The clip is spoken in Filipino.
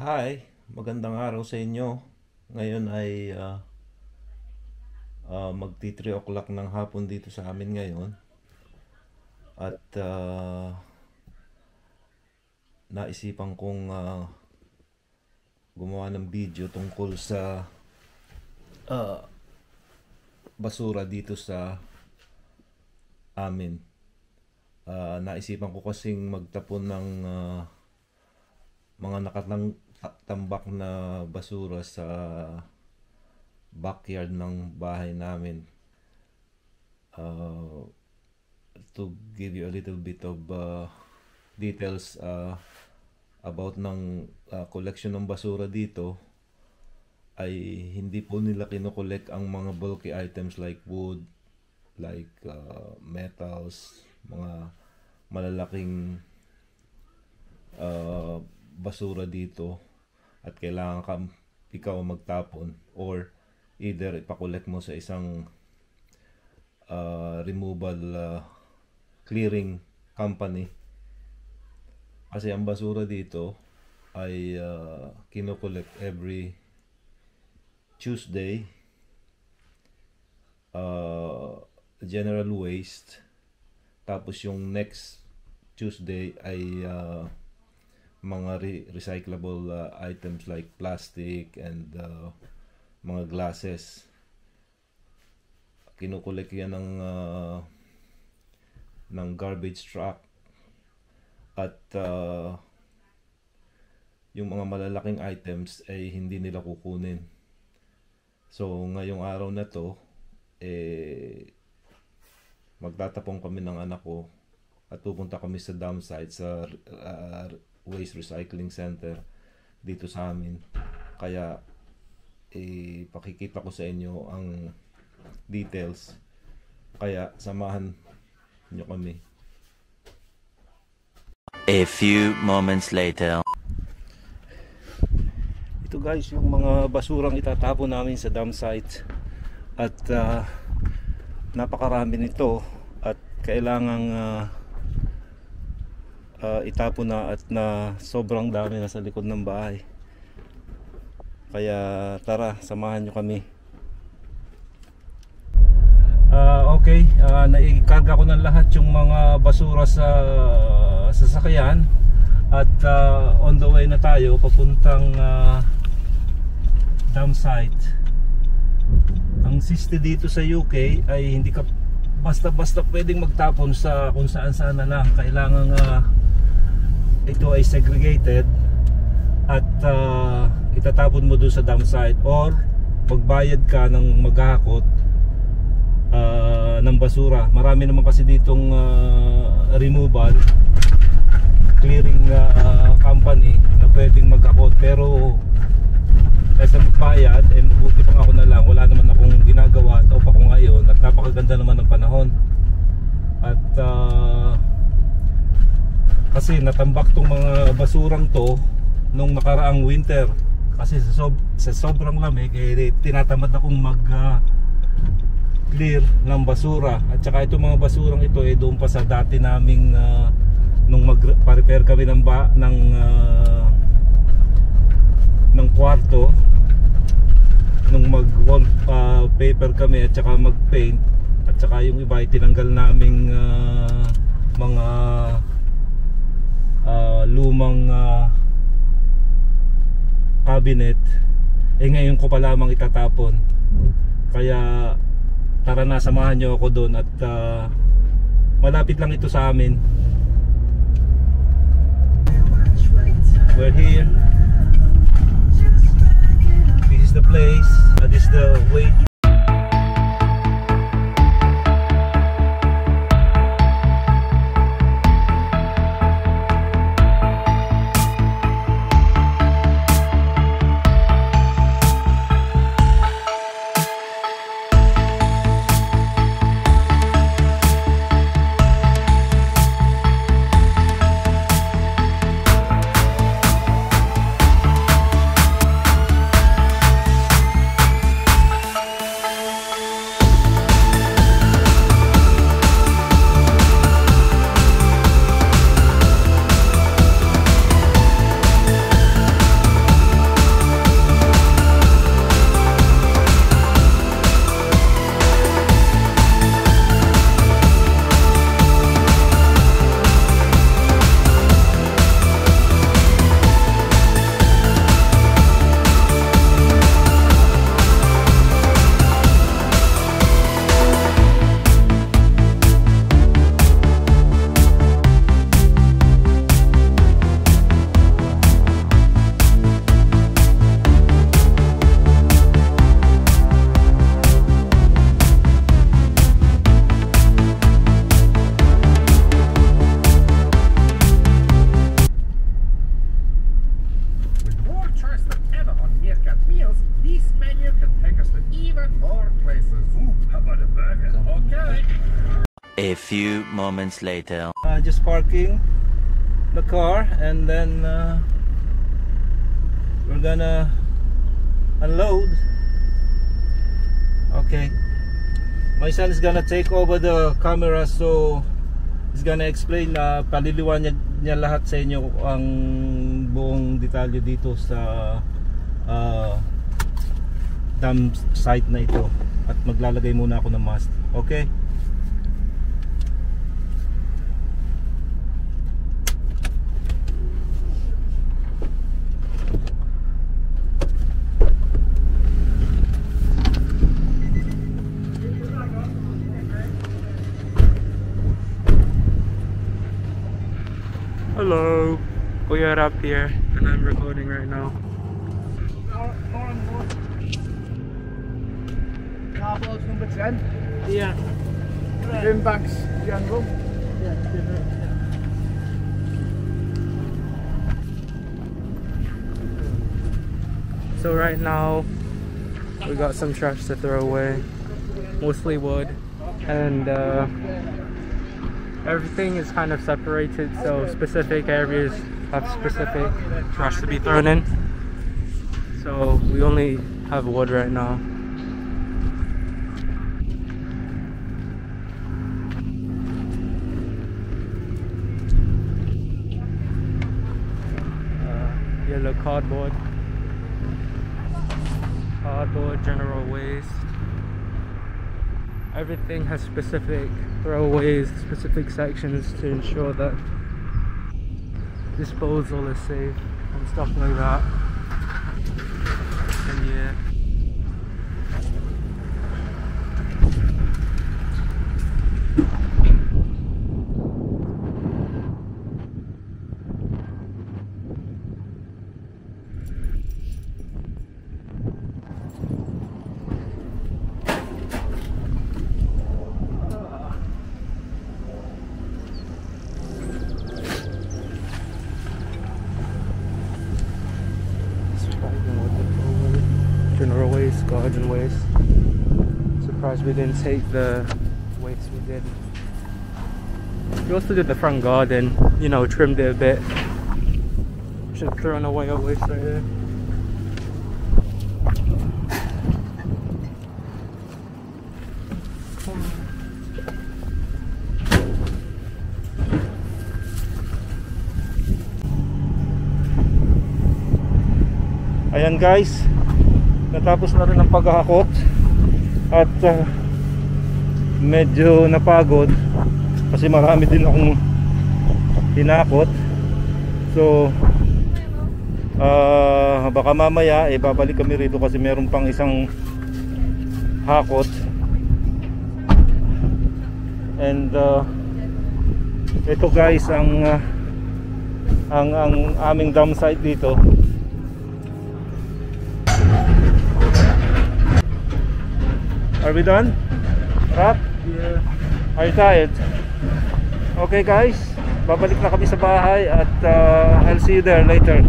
Hi, magandang araw sa inyo. Ngayon ay magti 3 o'clock ng hapon dito sa amin ngayon. At naisipan kong gumawa ng video tungkol sa ah, basura dito sa amin. Naisipan ko kasing magtapon ng mga nakatambak na basura sa backyard ng bahay namin. Uh, to give you a little bit of details about ng collection ng basura dito, ay hindi po nila kinokollect ang mga bulky items like wood, like metals, mga malalaking basura dito, at kailangan ka ikaw magtapon or either ipakolekt mo sa isang removal clearing company, kasi ang basura dito ay kinokolekt every Tuesday. General waste, tapos yung next Tuesday ay mga recyclable items like plastic and mga glasses. Kinukulik yan ng garbage truck. At yung mga malalaking items ay hindi nila kukunin. So ngayong araw na to, magtatapon kami ng anak ko at pupunta kami sa dump site, sa waste recycling center dito sa amin. Kaya pakikita ko sa inyo ang details, kaya samahan nyo kami. A few moments later. Ito guys, yung mga basurang itatapon namin sa dump site, at napakarami nito at kailangang itapon na, at na sobrang dami na sa likod ng bahay. Kaya tara, samahan nyo kami. Okay, naikarga ko ng lahat yung mga basura sa sasakyan, at on the way na tayo papuntang dump site. Ang siste dito sa UK ay hindi ka basta-basta pwedeng magtapon sa kung saan-saan na lang. Kailangan ito ay segregated at itatapon mo doon sa dump site, or magbayad ka ng maghahakot ng basura. Marami naman kasi ditong removal clearing company na pwedeng maghakot, pero kaysa magbayad, mabuti pang ako na lang, wala naman akong ginagawa at pa ko ngayon, at napakaganda naman ng panahon. At kasi natambak tong mga basurang to nung nakaraang winter, kasi sa sobrang lamig, tinatamad akong mag clear ng basura. At saka itong mga basurang ito doon pa sa dati naming nung mag-repair kami ng kwarto, nung mag-wall paper kami at saka mag-paint, at saka yung iba ay tinanggal naming mga lumang cabinet, ngayon ko pa lamang itatapon. Kaya tara na, samahan nyo ako doon, at malapit lang ito sa amin. We're here. This is the place. This is the way. A few moments later. Just parking the car, and then we're gonna unload. Okay, my son is gonna take over the camera, so he's gonna explain, paliliwanag niya lahat sa inyo ang buong detalye dito sa dam site na ito, at maglalagay muna ako ng mast. Okay. Hello, we are up here and I'm recording right now. Carbo's number 10. Yeah. Rimback's general. So right now we got some trash to throw away, mostly wood, and everything is kind of separated, so specific areas have specific trash to be thrown in. So we only have wood right now. Yellow cardboard, general waste. Everything has specific throwaways, specific sections to ensure that disposal is safe and stuff like that. And yeah. General waste, garden waste. Surprised we didn't take the waste we did. We also did the front garden, you know, trimmed it a bit. Should have thrown away our waste right there. Ayan guys, natapos na rin ang paghahakot at medyo napagod kasi marami din akong hinakot. So baka mamaya babalik kami rito kasi meron pang isang hakot. And ito guys ang aming dam site dito. Are we done? Rap? Yeah. Are you tired? Okay guys, babalik na kami sa bahay at I'll see you there later.